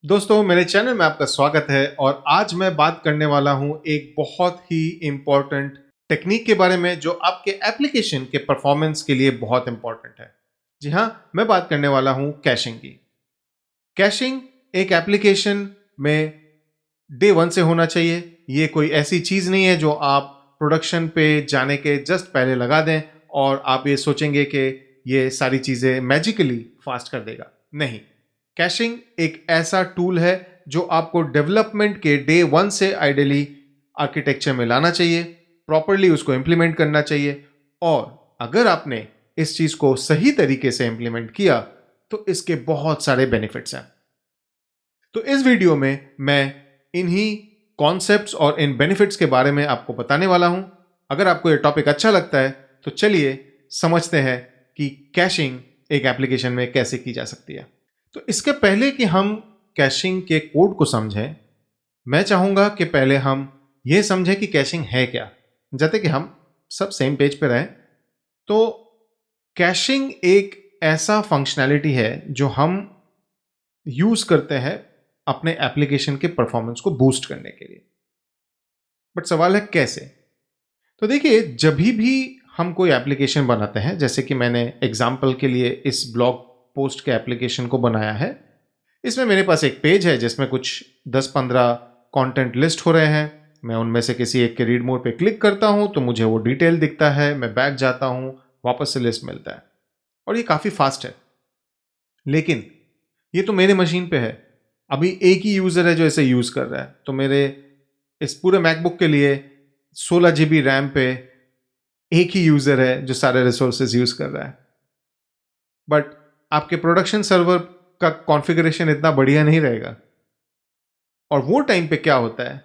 दोस्तों मेरे चैनल में आपका स्वागत है और आज मैं बात करने वाला हूं एक बहुत ही इम्पोर्टेंट टेक्निक के बारे में जो आपके एप्लीकेशन के परफॉर्मेंस के लिए बहुत इम्पोर्टेंट है। जी हाँ, मैं बात करने वाला हूं कैशिंग की। कैशिंग एक एप्लीकेशन में डे वन से होना चाहिए। ये कोई ऐसी चीज नहीं है जो आप प्रोडक्शन पे जाने के जस्ट पहले लगा दें और आप ये सोचेंगे कि ये सारी चीजें मैजिकली फास्ट कर देगा। नहीं, कैशिंग एक ऐसा टूल है जो आपको डेवलपमेंट के डे वन से आइडियली आर्किटेक्चर में लाना चाहिए, प्रॉपरली उसको इंप्लीमेंट करना चाहिए। और अगर आपने इस चीज को सही तरीके से इंप्लीमेंट किया तो इसके बहुत सारे बेनिफिट्स हैं। तो इस वीडियो में मैं इन्हीं कॉन्सेप्ट्स और इन बेनिफिट्स के बारे में आपको बताने वाला हूं। अगर आपको यह टॉपिक अच्छा लगता है तो चलिए समझते हैं कि कैशिंग एक एप्लीकेशन में कैसे की जा सकती है। तो इसके पहले कि हम कैशिंग के कोड को समझें, मैं चाहूंगा कि पहले हम यह समझें कि कैशिंग है क्या, जाते कि हम सब सेम पेज पे रहें। तो कैशिंग एक ऐसा फंक्शनैलिटी है जो हम यूज करते हैं अपने एप्लीकेशन के परफॉर्मेंस को बूस्ट करने के लिए। बट सवाल है कैसे। तो देखिए, जब भी हम कोई एप्लीकेशन बनाते हैं, जैसे कि मैंने एग्जाम्पल के लिए इस ब्लॉग पोस्ट के एप्लीकेशन को बनाया है, इसमें मेरे पास एक पेज है जिसमें कुछ 10-15 कंटेंट लिस्ट हो रहे हैं। मैं उनमें से किसी एक के रीड मोड पे क्लिक करता हूं तो मुझे वो डिटेल दिखता है, मैं बैक जाता हूं, वापस से लिस्ट मिलता है और ये काफी फास्ट है। लेकिन ये तो मेरे मशीन पे है, अभी एक ही यूजर है जो इसे यूज कर रहा है। तो मेरे इस पूरे मैकबुक के लिए 16 GB रैम पे एक ही यूजर है जो सारे रिसोर्सेज यूज कर रहा है। बट आपके प्रोडक्शन सर्वर का कॉन्फ़िगरेशन इतना बढ़िया नहीं रहेगा। और वो टाइम पे क्या होता है,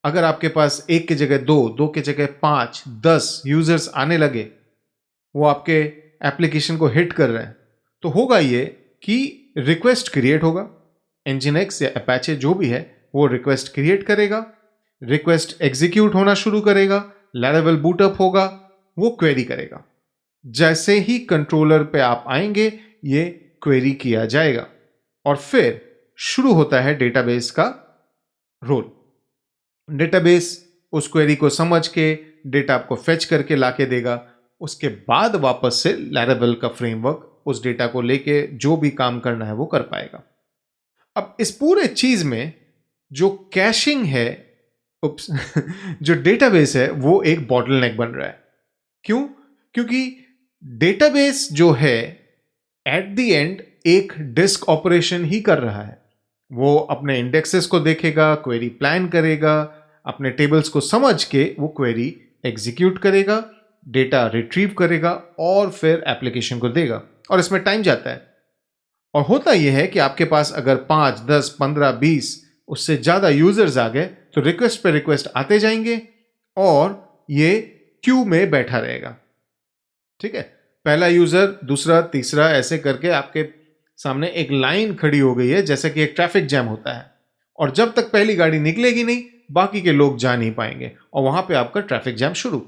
अगर आपके पास एक की जगह दो, दो की जगह 5, 10 यूजर्स आने लगे, वो आपके एप्लीकेशन को हिट कर रहे हैं, तो होगा ये कि रिक्वेस्ट क्रिएट होगा। Nginx या Apache जो भी है वो रिक्वेस्ट क्रिएट करेगा, रिक्वेस्ट एग्जीक्यूट होना शुरू करेगा, लैरावेल बूटअप होगा, वो क्वेरी करेगा। जैसे ही कंट्रोलर पे आप आएंगे ये क्वेरी किया जाएगा और फिर शुरू होता है डेटाबेस का रोल। डेटाबेस उस क्वेरी को समझ के डेटा आपको फेच करके लाके देगा। उसके बाद वापस से लैरावेल का फ्रेमवर्क उस डेटा को लेके जो भी काम करना है वो कर पाएगा। अब इस पूरे चीज में जो कैशिंग है, उप्स, जो डेटाबेस है वो एक बॉटलनेक बन रहा है। क्यों? क्योंकि डेटाबेस जो है एट द एंड एक डिस्क ऑपरेशन ही कर रहा है। वो अपने इंडेक्सेस को देखेगा, क्वेरी प्लान करेगा, अपने टेबल्स को समझ के वो क्वेरी एग्जीक्यूट करेगा, डेटा रिट्रीव करेगा और फिर एप्लीकेशन को देगा। और इसमें टाइम जाता है। और होता यह है कि आपके पास अगर 5, 10, 15, 20 उससे ज्यादा यूजर्स आ गए तो रिक्वेस्ट पे रिक्वेस्ट आते जाएंगे और ये क्यू में बैठा रहेगा। ठीक है, पहला यूजर, दूसरा, तीसरा, ऐसे करके आपके सामने एक लाइन खड़ी हो गई है, जैसे कि एक ट्रैफिक जैम होता है। और जब तक पहली गाड़ी निकलेगी नहीं बाकी के लोग जा नहीं पाएंगे और वहां पे आपका ट्रैफिक जैम शुरू।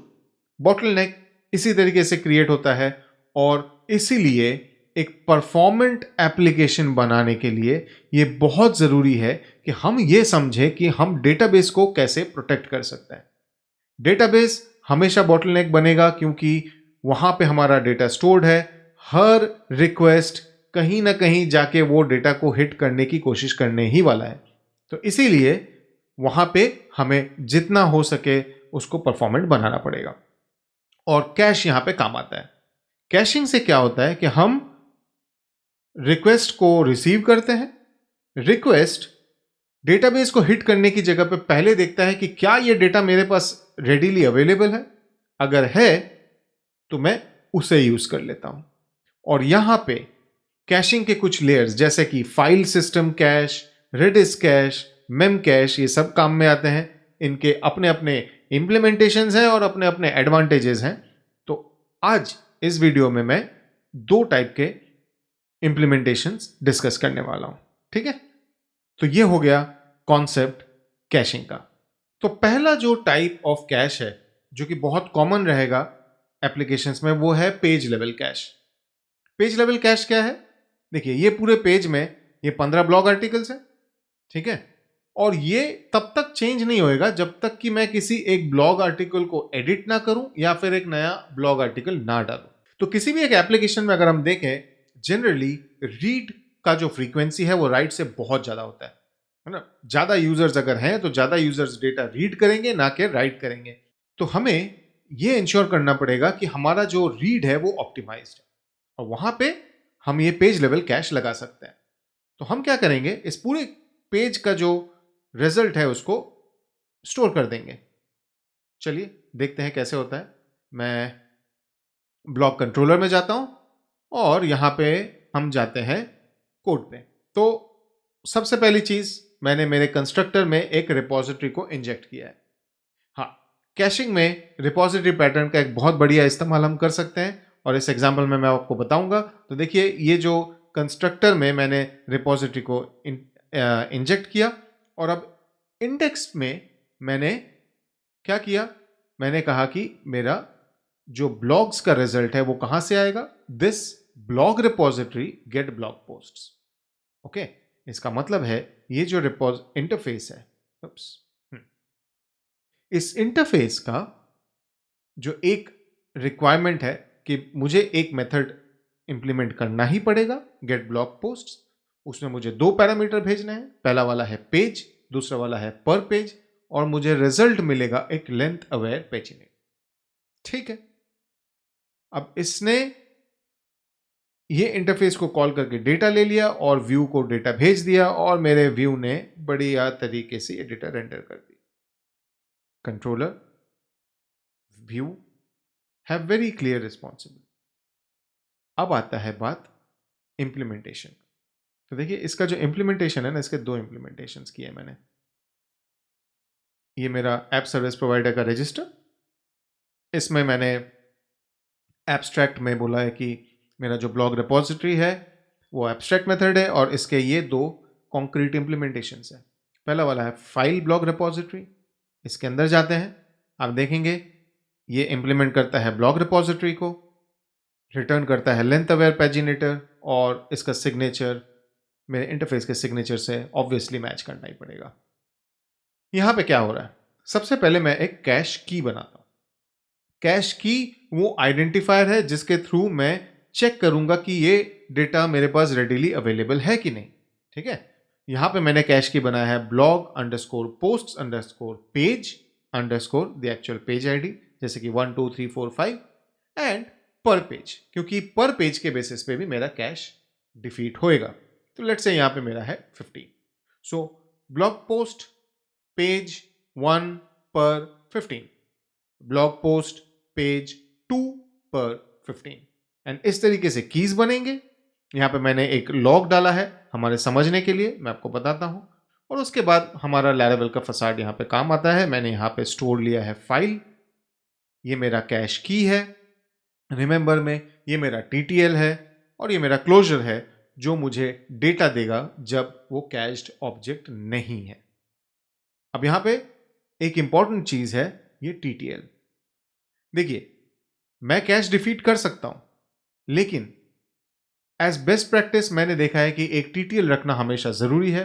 बॉटलनेक इसी तरीके से क्रिएट होता है। और इसीलिए एक परफॉर्मेंट एप्लीकेशन बनाने के लिए यह बहुत जरूरी है कि हम ये समझें कि हम डेटाबेस को कैसे प्रोटेक्ट कर सकते हैं। डेटाबेस हमेशा बॉटलनेक बनेगा क्योंकि वहां पे हमारा डेटा स्टोर्ड है। हर रिक्वेस्ट कहीं ना कहीं जाके वो डेटा को हिट करने की कोशिश करने ही वाला है। तो इसीलिए वहां पे हमें जितना हो सके उसको परफॉर्मेंट बनाना पड़ेगा। और कैश यहां पे काम आता है। कैशिंग से क्या होता है कि हम रिक्वेस्ट को रिसीव करते हैं। रिक्वेस्ट डेटाबेस को हिट करने की जगह पे पहले देखता है कि क्या यह डेटा मेरे पास रेडीली अवेलेबल है। अगर है तो मैं उसे यूज कर लेता हूं। और यहां पे कैशिंग के कुछ लेयर्स जैसे कि file system cache, Redis cache, memcache, ये सब काम में आते हैं। इनके अपने अपने इंप्लीमेंटेशंस हैं और अपने अपने एडवांटेजेस हैं। तो आज इस वीडियो में मैं दो टाइप के इंप्लीमेंटेशंस डिस्कस करने वाला हूं। ठीक है, तो ये हो गया कॉन्सेप्ट कैशिंग का। तो पहला जो टाइप ऑफ कैश है जो कि बहुत कॉमन रहेगा एप्लीकेशंस में, वो है page level cash. Page level cash क्या है? देखिए, ये पूरे पेज में ये 15 ब्लॉग आर्टिकल्स हैं। ठीक है। और ये तब तक चेंज नहीं होएगा जब तक कि मैं किसी एक ब्लॉग आर्टिकल को एडिट ना करूं या फिर एक नया ब्लॉग आर्टिकल ना डालूं। तो किसी भी एक एप्लीकेशन में अगर हम देखें, जनरली रीड का जो फ्रीक्वेंसी है वो राइट से बहुत ज्यादा होता है ना। ज्यादा यूजर्स अगर हैं तो ज्यादा यूजर्स डेटा रीड करेंगे ना कि राइट करेंगे। तो हमें ये इंश्योर करना पड़ेगा कि हमारा जो रीड है वो ऑप्टिमाइज्ड है और वहां पे हम ये पेज लेवल कैश लगा सकते हैं। तो हम क्या करेंगे, इस पूरे पेज का जो रिजल्ट है उसको स्टोर कर देंगे। चलिए देखते हैं कैसे होता है। मैं ब्लॉक कंट्रोलर में जाता हूं और यहां पे हम जाते हैं कोड पे। तो सबसे पहली चीज, मैंने मेरे कंस्ट्रक्टर में एक रिपोजिटरी को इंजेक्ट किया है। हाँ, कैशिंग में रिपोजिटरी पैटर्न का एक बहुत बढ़िया इस्तेमाल हम कर सकते हैं और इस एग्जांपल में मैं आपको बताऊंगा। तो देखिए, ये जो कंस्ट्रक्टर में मैंने रिपोजिटरी को इंजेक्ट किया और अब इंडेक्स में मैंने क्या किया, मैंने कहा कि मेरा जो ब्लॉग्स का रिजल्ट है वो कहां से आएगा, this blog repository get blog posts. Okay, इसका मतलब है ये जो इंटरफेस है, इस इंटरफेस का जो एक रिक्वायरमेंट है कि मुझे एक मेथड इंप्लीमेंट करना ही पड़ेगा, गेट ब्लॉग पोस्ट्स। उसमें मुझे दो पैरामीटर भेजने हैं, पहला वाला है पेज, दूसरा वाला है पर पेज, और मुझे रिजल्ट मिलेगा एक लेंथ अवेयर पेजिंग। ठीक है, अब इसने ये इंटरफेस को कॉल करके डेटा ले लिया और व्यू को डेटा भेज दिया और मेरे व्यू ने बढ़िया तरीके से ये डेटा रेंडर कर दी। Controller, view have very clear responsibility. अब आता है बात इंप्लीमेंटेशन। तो देखिए, इसका जो इंप्लीमेंटेशन है ना, इसके दो इंप्लीमेंटेशन किए मैंने। ये मेरा ऐप सर्विस प्रोवाइडर का रजिस्टर, इसमें मैंने एब्स्ट्रैक्ट में बोला है कि मेरा जो ब्लॉग रिपोजिटरी है वो एब्स्ट्रैक्ट मेथड है और इसके ये दो कॉन्क्रीट इंप्लीमेंटेशंस है। पहला वाला है फाइल ब्लॉग रिपोजिटरी, इसके अंदर जाते हैं, आप देखेंगे ये इंप्लीमेंट करता है ब्लॉग रिपोजिटरी को, रिटर्न करता है लेंथ अवेयर पैजिनेटर, और इसका सिग्नेचर मेरे इंटरफेस के सिग्नेचर से ऑब्वियसली मैच करना ही पड़ेगा। यहां पे क्या हो रहा है, सबसे पहले मैं एक कैश की बनाता हूं। कैश की वो आइडेंटिफायर है जिसके थ्रू मैं चेक करूंगा कि ये डेटा मेरे पास रेडिली अवेलेबल है कि नहीं। ठीक है, यहां पे मैंने कैश की बनाया है blog underscore post underscore page underscore the actual page ID, जैसे कि 1 2 3 4 5 एंड पर पेज, क्योंकि पर पेज के बेसिस पे भी मेरा कैश डिफीट होएगा। तो लेट्स से यहां पे मेरा है 15। सो ब्लॉग पोस्ट पेज 1 पर 15, ब्लॉग पोस्ट पेज 2 पर 15, एंड इस तरीके से कीज बनेंगे। यहां पे मैंने एक लॉग डाला है हमारे समझने के लिए, मैं आपको बताता हूं। और उसके बाद हमारा लैरावेल का फसाड यहां पे काम आता है। मैंने यहां पे स्टोर लिया है फाइल, ये मेरा कैश की है, रिमेंबर में ये मेरा टीटीएल है, और ये मेरा क्लोजर है जो मुझे डेटा देगा जब वो कैश्ड ऑब्जेक्ट नहीं है। अब यहां पे एक इंपॉर्टेंट चीज है, ये टीटीएल। देखिए, मैं कैश डिफीट कर सकता हूं, लेकिन एज बेस्ट प्रैक्टिस मैंने देखा है कि एक टीटीएल रखना हमेशा जरूरी है,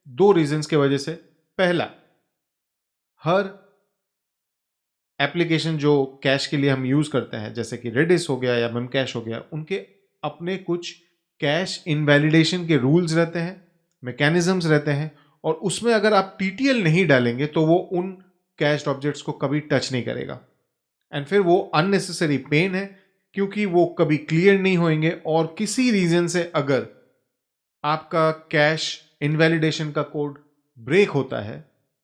दो रीजंस की वजह से। पहला, हर एप्लीकेशन जो कैश के लिए हम यूज करते हैं, जैसे कि रेडिस हो गया या मेमकैश हो गया, उनके अपने कुछ कैश इनवैलिडेशन के रूल्स रहते हैं, मैकेनिज्म्स रहते हैं, और उसमें अगर आप टीटीएल नहीं डालेंगे तो वो उन कैश्ड ऑब्जेक्ट्स को कभी टच नहीं करेगा, एंड फिर वो अननेसेसरी पेन है, क्योंकि वो कभी क्लियर नहीं होंगे। और किसी रीजन से अगर आपका कैश इनवैलिडेशन का कोड ब्रेक होता है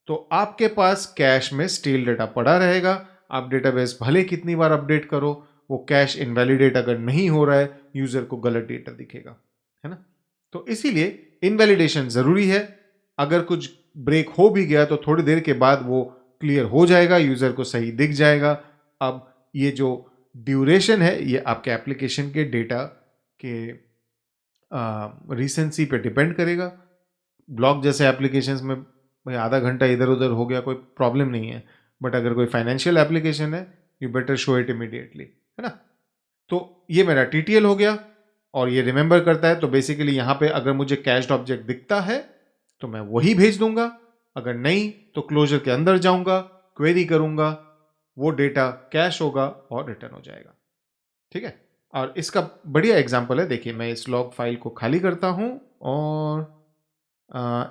तो आपके पास कैश में स्टील डेटा पड़ा रहेगा। आप डेटाबेस भले कितनी बार अपडेट करो, वो कैश इनवैलिडेट अगर नहीं हो रहा है, यूजर को गलत डेटा दिखेगा, है ना। तो इसीलिए इनवैलिडेशन जरूरी है। अगर कुछ ब्रेक हो भी गया तो थोड़ी देर के बाद वो क्लियर हो जाएगा, यूजर को सही दिख जाएगा। अब ये जो ड्यूरेशन है ये आपके एप्लीकेशन के डेटा के रिसेंसी पे डिपेंड करेगा। ब्लॉग जैसे एप्लीकेशंस में भाई आधा घंटा इधर उधर हो गया कोई प्रॉब्लम नहीं है, बट अगर कोई फाइनेंशियल एप्लीकेशन है, you better show it immediately, है ना। तो ये मेरा टीटीएल हो गया और ये रिमेंबर करता है। तो बेसिकली यहां पे अगर मुझे कैश्ड ऑब्जेक्ट दिखता है तो मैं वही भेज दूंगा। अगर नहीं तो क्लोजर के अंदर जाऊंगा, क्वेरी करूंगा, वो डेटा कैश होगा और रिटर्न हो जाएगा। ठीक है। और इसका बढ़िया एग्जांपल है, देखिए मैं इस लॉग फाइल को खाली करता हूं और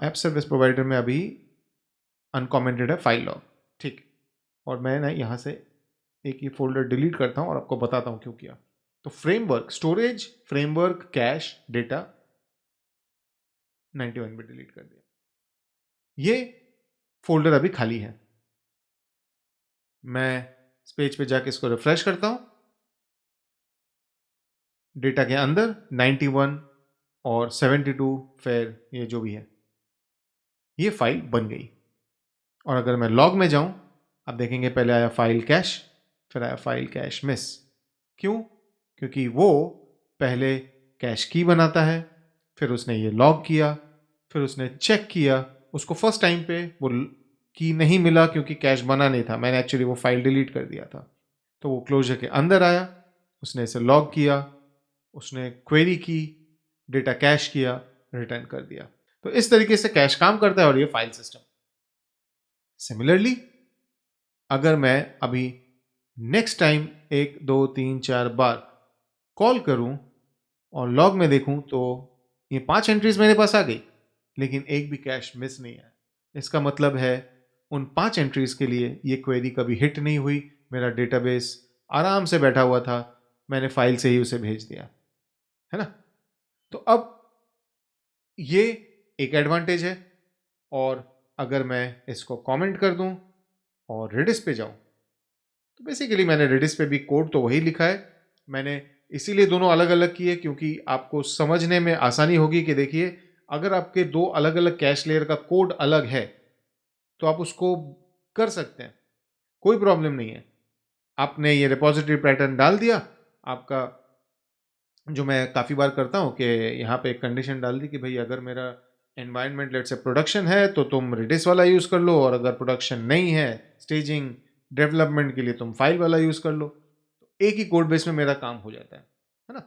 ऐप सर्विस प्रोवाइडर में अभी अनकमेंटेड है फाइल लॉग। ठीक। और मैं ना यहाँ से एक ये फोल्डर डिलीट करता हूँ और आपको बताता हूँ क्यों किया। तो framework, storage, framework, cash, data 91 में डिलीट कर दिया। ये फोल्डर अभी खाली है। मैं इस पेज पे जाके इसको रिफ्रेश करता हूं। डेटा के अंदर 91 और 72 फेयर, ये जो भी है, ये फाइल बन गई। और अगर मैं लॉग में जाऊं, आप देखेंगे पहले आया फाइल कैश, फिर आया फाइल कैश मिस। क्यों? क्योंकि वो पहले कैश की बनाता है, फिर उसने ये लॉग किया, फिर उसने चेक किया, उसको फर्स्ट टाइम पे वो की नहीं मिला क्योंकि कैश बना नहीं था, मैंने एक्चुअली वो फाइल डिलीट कर दिया था। तो वो क्लोजर के अंदर आया, उसने इसे लॉग किया, उसने क्वेरी की, डेटा कैश किया, रिटर्न कर दिया। तो इस तरीके से कैश काम करता है और ये फाइल सिस्टम। सिमिलरली अगर मैं अभी नेक्स्ट टाइम 1 2 3 4 बार कॉल करूं और लॉग में देखूं तो ये 5 एंट्रीज मेरे पास आ गई, लेकिन एक भी कैश मिस नहीं है। इसका मतलब है उन 5 एंट्रीज के लिए ये क्वेरी कभी हिट नहीं हुई, मेरा डेटाबेस आराम से बैठा हुआ था, मैंने फाइल से ही उसे भेज दिया, है ना। तो अब ये एक एडवांटेज है। और अगर मैं इसको कमेंट कर दूं और रेडिस पे जाऊं, तो बेसिकली मैंने रेडिस पे भी कोड तो वही लिखा है। मैंने इसीलिए दोनों अलग अलग किए क्योंकि आपको समझने में आसानी होगी कि देखिए, अगर आपके दो अलग अलग कैश लेयर का कोड अलग है तो आप उसको कर सकते हैं, कोई प्रॉब्लम नहीं है। आपने ये रिपोजिटरी पैटर्न डाल दिया, आपका जो मैं काफ़ी बार करता हूँ कि यहाँ पे एक कंडीशन डाल दी कि भाई अगर मेरा एनवायरनमेंट लेट से प्रोडक्शन है तो तुम रेडिस वाला यूज़ कर लो, और अगर प्रोडक्शन नहीं है, स्टेजिंग डेवलपमेंट के लिए, तुम फाइल वाला यूज़ कर लो। तो एक ही कोड बेस में मेरा काम हो जाता है ना।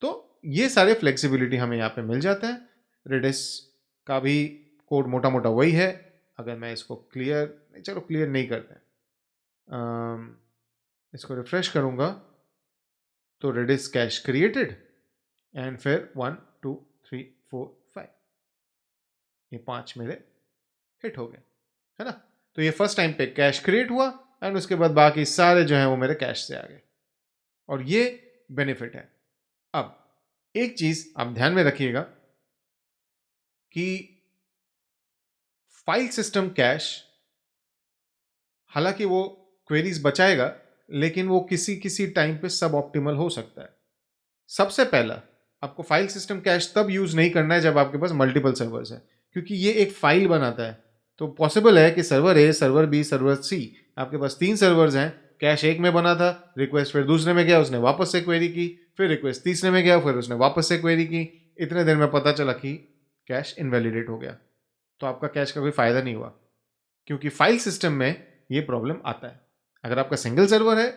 तो ये सारे फ्लेक्सिबिलिटी हमें यहाँ पे मिल जाता है। रेडिस का भी कोड मोटा मोटा वही है। अगर मैं इसको क्लियर, चलो क्लियर नहीं करते हैं, इसको रिफ्रेश करूँगा तो रेडिस कैश क्रिएटेड एंड फिर 1 2 3 4 5, ये 5 मेरे हिट हो गए, है ना। तो ये फर्स्ट टाइम पे कैश क्रिएट हुआ एंड उसके बाद बाकी सारे जो हैं वो मेरे कैश से आ गए, और ये बेनिफिट है। अब एक चीज आप ध्यान में रखिएगा कि फाइल सिस्टम कैश, हालांकि वो क्वेरीज बचाएगा, लेकिन वो किसी किसी टाइम पे सब ऑप्टिमल हो सकता है। सबसे पहला, आपको फाइल सिस्टम कैश तब यूज नहीं करना है जब आपके पास मल्टीपल सर्वर्स है, क्योंकि ये एक फाइल बनाता है। तो पॉसिबल है कि सर्वर ए, सर्वर बी, सर्वर सी, आपके पास 3 सर्वर्स हैं, कैश एक में बना था, रिक्वेस्ट फिर दूसरे में गया, उसने वापस से क्वेरी की, फिर रिक्वेस्ट तीसरे में गया, फिर उसने वापस से क्वेरी की, इतने देर में पता चला कि कैश इनवैलिडेट हो गया। तो आपका कैश का कोई फायदा नहीं हुआ, क्योंकि फाइल सिस्टम में ये प्रॉब्लम आता है। अगर आपका सिंगल सर्वर है,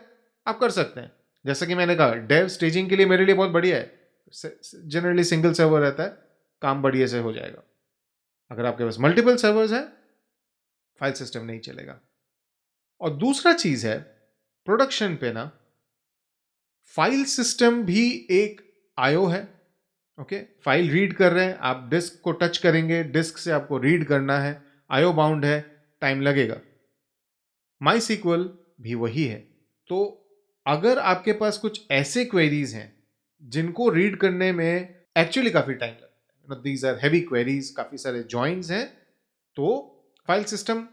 आप कर सकते हैं। जैसा कि मैंने कहा, डेव स्टेजिंग के लिए मेरे लिए बहुत बढ़िया है। जनरली सिंगल सर्वर रहता है, काम बढ़िया से हो जाएगा। अगर आपके पास मल्टीपल सर्वर्स हैं, फाइल सिस्टम नहीं चलेगा। और दूसरा चीज है, प्रोडक्शन पे ना फाइल सिस्टम भी एक आईओ है। ओके, फाइल रीड कर रहे हैं, आप डिस्क को टच करेंगे, डिस्क से आपको रीड करना है, आईओ बाउंड है, टाइम लगेगा। माई सीक्वल भी वही है। तो अगर आपके पास कुछ ऐसे क्वेरीज हैं जिनको रीड करने में एक्चुअली काफी टाइम लगता है, दीज आर हैवी क्वेरीज, काफी सारे जॉइंट्स हैं, तो फाइल सिस्टम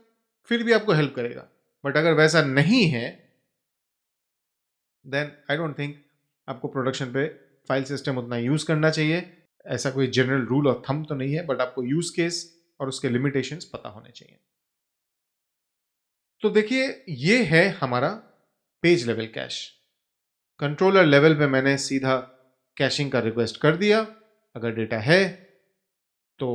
फिर भी आपको हेल्प करेगा। बट अगर वैसा नहीं है, देन आई डोंट थिंक आपको प्रोडक्शन पे फाइल सिस्टम उतना यूज करना चाहिए। ऐसा कोई जनरल रूल और थंब तो नहीं है, बट आपको यूज केस और उसके लिमिटेशंस पता होने चाहिए। तो देखिए, ये है हमारा page level cash. Controller level पे मैंने सीधा कैशिंग का रिक्वेस्ट कर दिया। अगर डेटा है तो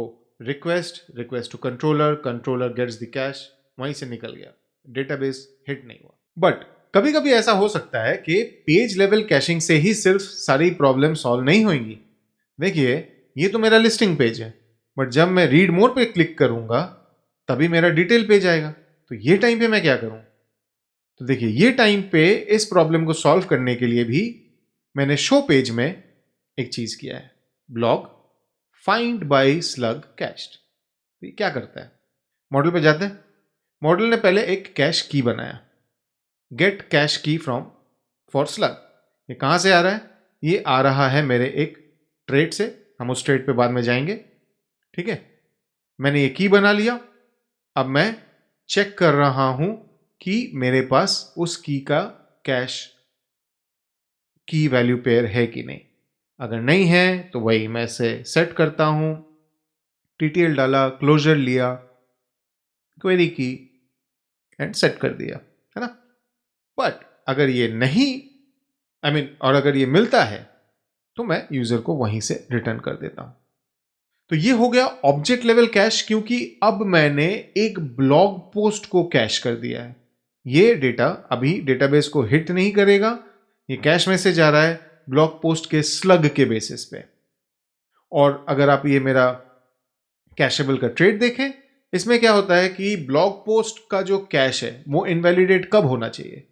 request to controller, controller gets the cache, वहीं से निकल गया, डेटाबेस हिट नहीं हुआ। बट कभी कभी ऐसा हो सकता है कि पेज लेवल कैशिंग से ही सिर्फ सारी प्रॉब्लम सॉल्व नहीं होंगी। देखिए, ये तो मेरा लिस्टिंग पेज है, बट जब मैं रीड मोर पे क्लिक करूंगा तभी मेरा डिटेल पेज आएगा। तो ये टाइम पे मैं क्या करूं? तो देखिए, ये टाइम पे इस प्रॉब्लम को सॉल्व करने के लिए भी मैंने शो पेज में एक चीज किया है, blog find by slug cached. ये क्या करता है? मॉडल पे जाते हैं। मॉडल ने पहले एक कैश की बनाया, गेट कैश की फ्रॉम फॉर स्लग। ये कहां से आ रहा है? ये आ रहा है मेरे एक ट्रेड से, हम उस ट्रेड पे बाद में जाएंगे। ठीक है, मैंने ये की बना लिया। अब मैं चेक कर रहा हूं कि मेरे पास उस की का कैश की वैल्यू पेयर है कि नहीं। अगर नहीं है तो वही मैं इसे सेट करता हूं, टीटीएल डाला, क्लोजर लिया, क्वेरी की एंड सेट कर दिया, है ना। बट अगर ये नहीं और अगर ये मिलता है तो मैं यूजर को वहीं से रिटर्न कर देता हूं। तो ये हो गया ऑब्जेक्ट लेवल कैश, क्योंकि अब मैंने एक ब्लॉग पोस्ट को कैश कर दिया है। ये डेटा अभी डेटाबेस को हिट नहीं करेगा, ये कैश में से जा रहा है ब्लॉग पोस्ट के स्लग के बेसिस पे। और अगर आप ये मेरा कैशेबल का ट्रेड देखें, इसमें क्या होता है कि ब्लॉग पोस्ट का जो कैश है वो इनवैलिडेट कब होना चाहिए?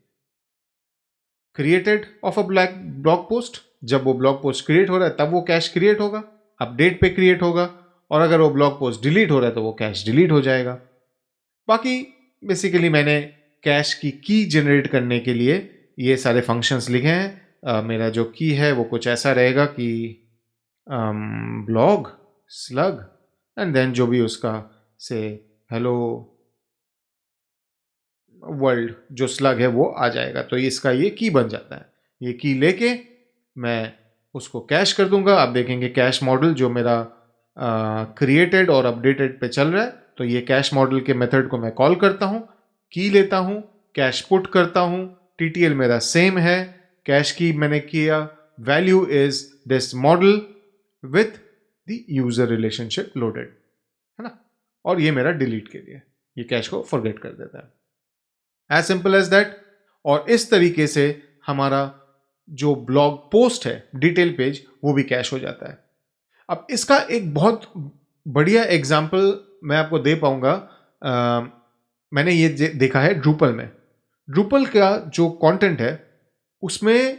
Created of a blog post, जब वो ब्लॉग पोस्ट क्रिएट हो रहा है तब वो कैश क्रिएट होगा, अपडेट पे क्रिएट होगा। और अगर वो ब्लॉग पोस्ट डिलीट हो रहा है तो वो कैश डिलीट हो जाएगा। बाकी बेसिकली मैंने कैश की जनरेट करने के लिए ये सारे फंक्शंस लिखे हैं। मेरा जो की है वो कुछ ऐसा रहेगा कि ब्लॉग स्लग एंड देन जो भी उसका से हेलो वर्ल्ड जो स्लग है वो आ जाएगा। तो इसका ये की बन जाता है। ये की लेके मैं उसको कैश कर दूंगा। आप देखेंगे कैश मॉडल जो मेरा क्रिएटेड और अपडेटेड पे चल रहा है, तो ये कैश मॉडल के मेथड को मैं कॉल करता हूं, की लेता हूं, कैश पुट करता हूं, टीटीएल मेरा सेम है, कैश की मैंने किया, value is this model with the user relationship loaded, है ना। और ये मेरा डिलीट के लिए, ये कैश को फॉरगेट कर देता है। As simple as that. और इस तरीके से हमारा जो ब्लॉग पोस्ट है, डिटेल पेज, वो भी कैश हो जाता है। अब इसका एक बहुत बढ़िया एग्जाम्पल मैं आपको दे पाऊंगा। मैंने ये देखा है ड्रूपल में। ड्रूपल का जो कंटेंट है उसमें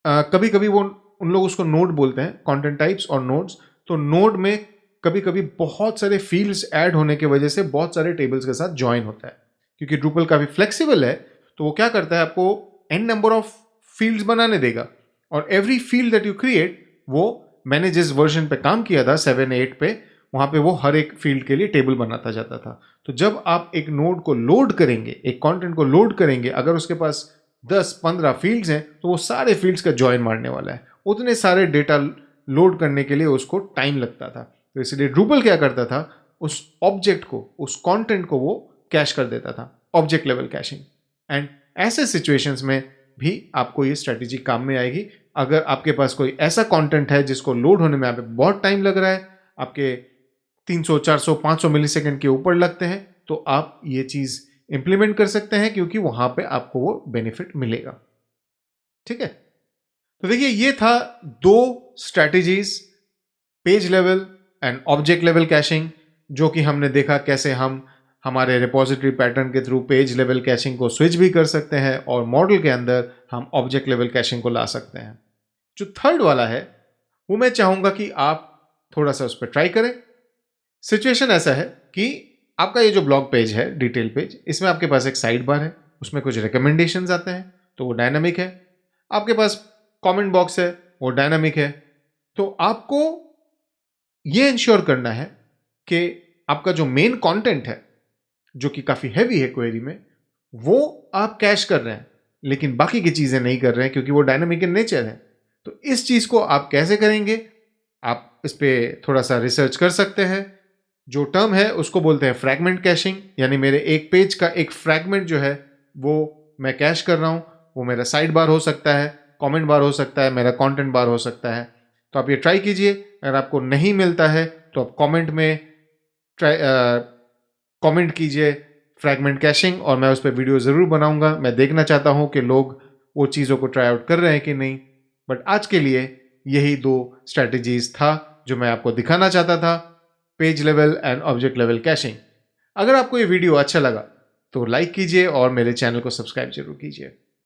कभी कभी वो उन लोग उसको नोड बोलते हैं, कंटेंट टाइप्स और नोड्स। तो नोड में कभी कभी बहुत सारे फील्ड्स ऐड होने की वजह से बहुत सारे टेबल्स के साथ ज्वाइन होता है। क्योंकि ड्रूपल काफी फ्लेक्सिबल है तो वो क्या करता है, आपको एन नंबर ऑफ फील्ड्स बनाने देगा। और every field that you create, वो मैंने जिस वर्जन पे काम किया था 7-8 पे, वहां पे वो हर एक फील्ड के लिए टेबल बनाता जाता था। तो जब आप एक नोड को लोड करेंगे, एक कंटेंट को लोड करेंगे, अगर उसके पास 10-15 फील्ड्स हैं तो वो सारे फील्ड्स का जॉइन मारने वाला है। उतने सारे डेटा लोड करने के लिए उसको टाइम लगता था। तो इसलिए ड्रूपल क्या करता था, उस ऑब्जेक्ट को, उस कंटेंट को वो कैश कर देता था, ऑब्जेक्ट लेवल कैशिंग। एंड ऐसे सिचुएशंस में भी आपको ये स्ट्रेटेजी काम में आएगी। अगर आपके पास कोई ऐसा कंटेंट है जिसको लोड होने में आप बहुत टाइम लग रहा है, आपके 300, 400, 500 मिलीसेकंड के ऊपर लगते हैं, तो आप ये चीज इंप्लीमेंट कर सकते हैं, क्योंकि वहां पे आपको वो बेनिफिट मिलेगा। ठीक है, तो देखिए ये था 2 strategies, page level and object level caching, जो कि हमने देखा कैसे हम हमारे रिपोजिटरी पैटर्न के थ्रू पेज लेवल कैशिंग को स्विच भी कर सकते हैं और मॉडल के अंदर हम ऑब्जेक्ट लेवल कैशिंग को ला सकते हैं। जो थर्ड वाला है वो मैं चाहूंगा कि आप थोड़ा सा उस पर ट्राई करें। सिचुएशन ऐसा है कि आपका ये जो ब्लॉग पेज है, डिटेल पेज, इसमें आपके पास एक साइड बार है, उसमें कुछ रिकमेंडेशंस आते हैं तो वो डायनामिक है। आपके पास कमेंट बॉक्स है, वो डायनामिक है। तो आपको ये इंश्योर करना है कि आपका जो मेन कंटेंट है, जो कि काफी हैवी है क्वेरी में, वो आप कैश कर रहे हैं, लेकिन बाकी की चीजें नहीं कर रहे हैं, क्योंकि वो डायनामिक इन नेचर है। तो इस चीज को आप कैसे करेंगे, आप इस पे थोड़ा सा रिसर्च कर सकते हैं। जो टर्म है उसको बोलते हैं फ्रैगमेंट कैशिंग, यानी मेरे एक पेज का एक फ्रैगमेंट जो है वो मैं कैश कर रहा हूं। वो मेरा साइड बार हो सकता है, कमेंट बार हो सकता है, मेरा कंटेंट बार हो सकता है। तो आप ये ट्राई कीजिए। अगर आपको नहीं मिलता है तो आप कमेंट में कमेंट कीजिए फ्रैगमेंट कैशिंग, और मैं उस पर वीडियो ज़रूर बनाऊंगा। मैं देखना चाहता हूं कि लोग वो चीज़ों को ट्राई आउट कर रहे हैं कि नहीं। बट आज के लिए यही 2 स्ट्रैटेजीज था जो मैं आपको दिखाना चाहता था। Page level and object level caching. अगर आपको ये वीडियो अच्छा लगा तो लाइक कीजिए और मेरे चैनल को सब्सक्राइब जरूर कीजिए।